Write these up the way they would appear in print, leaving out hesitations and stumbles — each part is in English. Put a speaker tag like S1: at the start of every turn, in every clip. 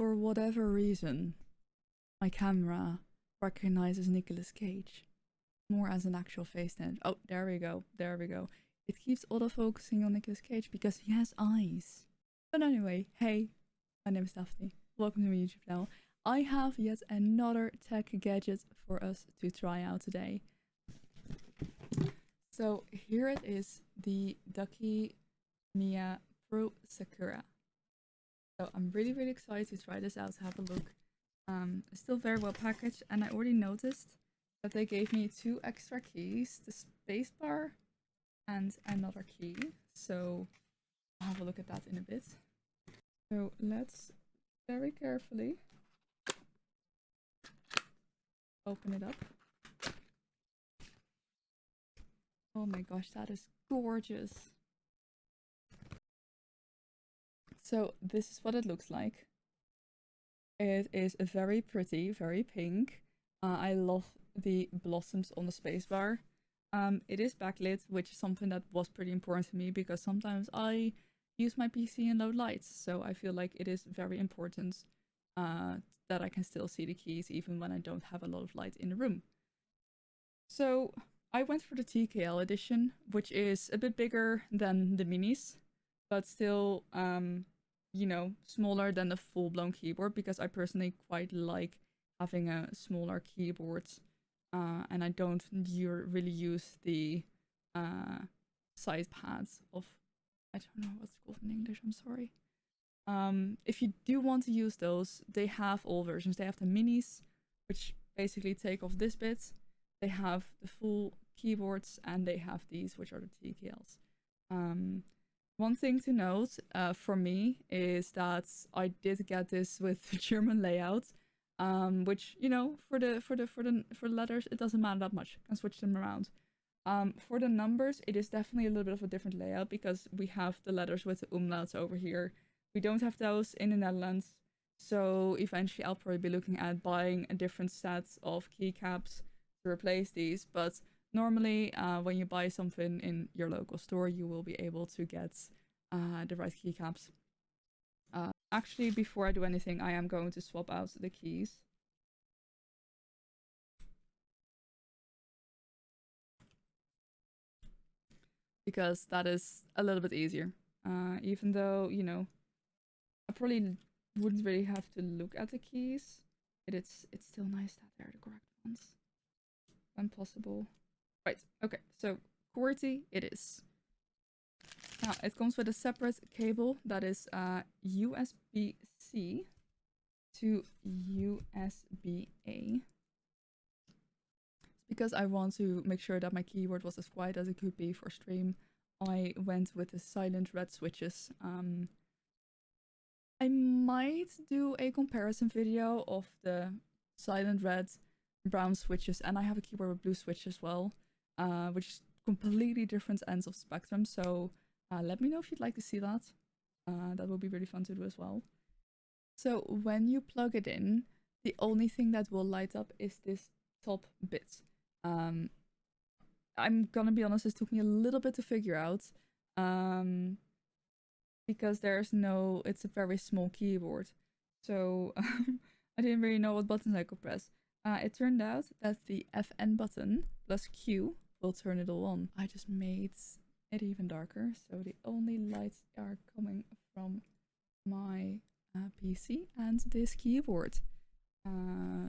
S1: For whatever reason, my camera recognizes Nicolas Cage more as an actual face than. Oh, there we go. There we go. It keeps autofocusing on Nicolas Cage because he has eyes. But anyway, hey, my name is Daphne. Welcome to my YouTube channel. I have yet another tech gadget for us to try out today. So here it is, the Ducky MIYA Pro Sakura. So I'm really excited to try this out, to have a look. It's still very well packaged, and I already noticed that they gave me 2 extra keys, the spacebar and another key. So I'll have a look at that in a bit. So let's very carefully open it up. Oh my gosh, that is gorgeous. So this is what it looks like. It is very pretty, very pink. I love the blossoms on the spacebar. It is backlit, which is something that was pretty important to me because sometimes I use my PC in low lights, so I feel like it is very important that I can still see the keys even when I don't have a lot of light in the room. So I went for the TKL edition, which is a bit bigger than the minis, but still you know, smaller than the full-blown keyboard, because I personally quite like having a smaller keyboard, and I don't really use the side pads of, I don't know what's called in English, I'm sorry. If you do want to use those, they have all versions. They have the minis, which basically take off this bit. They have the full keyboards, and they have these, which are the TKLs. One thing to note for me is that I did get this with the German layout, which, you know, for the letters it doesn't matter that much. I can switch them around. For the numbers, it is definitely a little bit of a different layout because we have the letters with the umlauts over here. We don't have those in the Netherlands, so eventually I'll probably be looking at buying a different set of keycaps to replace these. But normally, when you buy something in your local store, you will be able to get the right keycaps. Actually, before I do anything, I am going to swap out the keys. Because that is a little bit easier. Even though, you know, I probably wouldn't really have to look at the keys. It's still nice that they're the correct ones when possible. Right, okay, so QWERTY it is. Now, it comes with a separate cable that is USB-C to USB-A. Because I want to make sure that my keyboard was as quiet as it could be for stream, I went with the silent red switches. I might do a comparison video of the silent red, brown switches, and I have a keyboard with blue switch as well, which is completely different ends of spectrum, so let me know if you'd like to see that. That would be really fun to do as well. So when you plug it in, the only thing that will light up is this top bit. I'm gonna be honest, this took me a little bit to figure out, because there's no, it's a very small keyboard, so I didn't really know what buttons I could press. It turned out that the FN button plus Q will turn it all on. I just made it even darker, so the only lights are coming from my PC and this keyboard.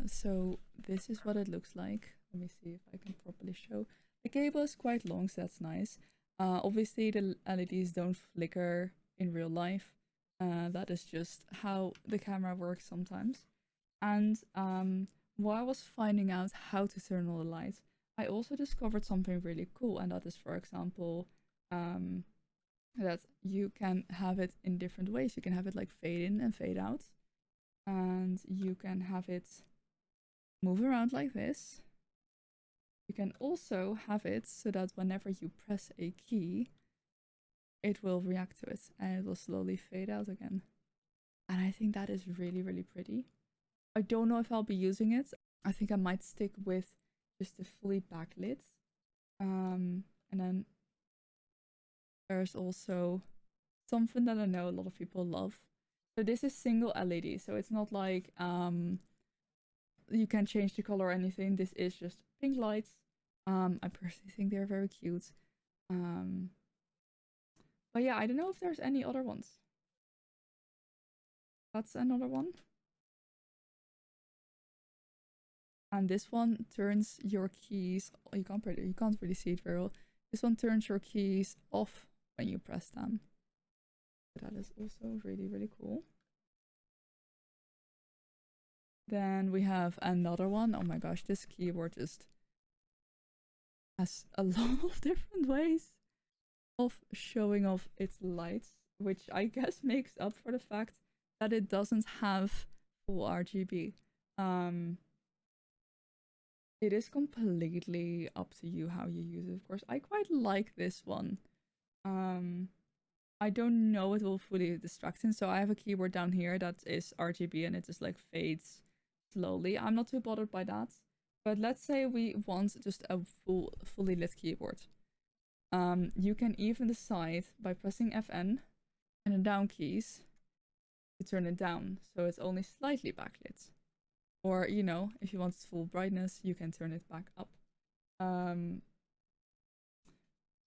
S1: So this is what it looks like. Let me see if I can properly show. The cable is quite long, so that's nice. Obviously the LEDs don't flicker in real life. That is just how the camera works sometimes. And while I was finding out how to turn on the lights, I also discovered something really cool, and that is, for example, that you can have it in different ways. You can have it like fade in and fade out, and you can have it move around like this. You can also have it so that whenever you press a key, it will react to it and it will slowly fade out again. And I think that is really pretty. I don't know if I'll be using it. I think I might stick with just the fully backlit. And then there's also something that I know a lot of people love, So this is single LED, so it's not like you can change the color or anything. This is just pink lights. I personally think they're very cute. Um, but yeah, I don't know if there's any other ones. That's another one. And this one turns your keys. You can't really see it very well. This one turns your keys off when you press them. That is also really, really cool. Then we have another one. Oh my gosh, this keyboard just has a lot of different ways of showing off its lights, which I guess makes up for the fact that it doesn't have full RGB. It is completely up to you how you use it, of course. I quite like this one. I don't know it will fully distract him, so I have a keyboard down here that is RGB and it just like fades slowly. I'm not too bothered by that. But let's say we want just a fully lit keyboard. You can even decide by pressing FN and the down keys to turn it down, so it's only slightly backlit. Or, you know, if you want full brightness, you can turn it back up.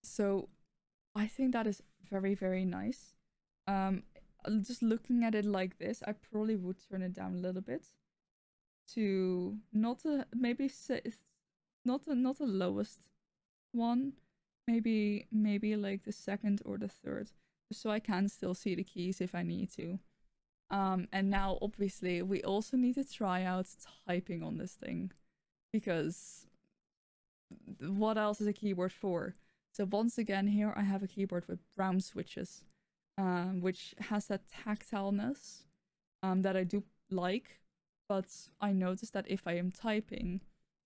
S1: So I think that is very, very nice. Just looking at it like this, I probably would turn it down a little bit to not a maybe not the lowest one, maybe like the second or the third, so I can still see the keys if I need to. And now obviously we also need to try out typing on this thing, because what else is a keyboard for? So once again, here I have a keyboard with brown switches, which has that tactileness that I do like, but I noticed that if I am typing,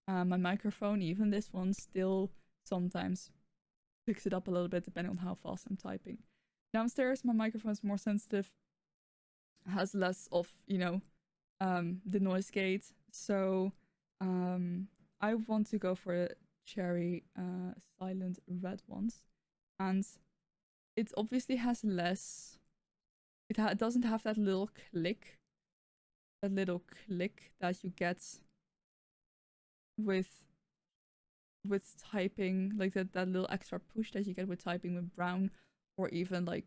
S1: my microphone, even this one, still sometimes picks it up a little bit depending on how fast I'm typing. Downstairs, my microphone is more sensitive, has less of, you know, the noise gate, so I want to go for the cherry silent red ones, and it obviously has less, it doesn't have that little click that you get with typing, like that little extra push that you get with typing with brown or even like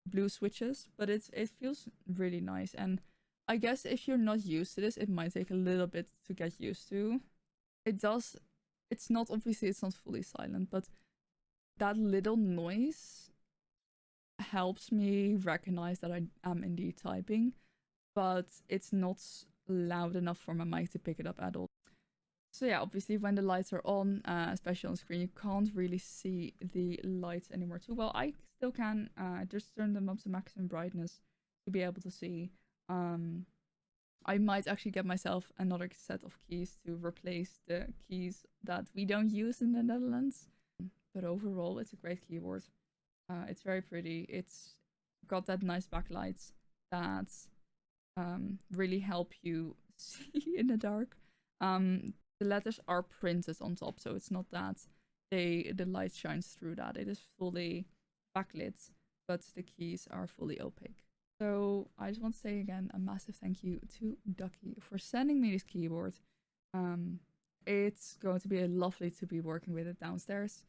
S1: blue switches, but it feels really nice. And I guess if you're not used to this, it might take a little bit to get used to. It's not, obviously it's not fully silent, but that little noise helps me recognize that I am indeed typing, but it's not loud enough for my mic to pick it up at all. So yeah, obviously when the lights are on, especially on screen, you can't really see the lights anymore too well. I still can, just turn them up to maximum brightness to be able to see. I might actually get myself another set of keys to replace the keys that we don't use in the Netherlands. But overall, it's a great keyboard. It's very pretty. It's got that nice backlights that really help you see in the dark. The letters are printed on top, so it's not that the light shines through that. It is fully backlit, but the keys are fully opaque. So I just want to say again a massive thank you to Ducky for sending me this keyboard. It's going to be lovely to be working with it downstairs.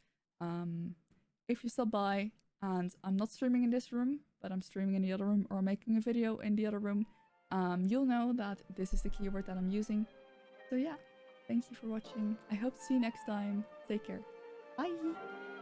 S1: If you stop by, and I'm not streaming in this room, but I'm streaming in the other room or making a video in the other room, you'll know that this is the keyboard that I'm using. So yeah, thank you for watching. I hope to see you next time. Take care. Bye!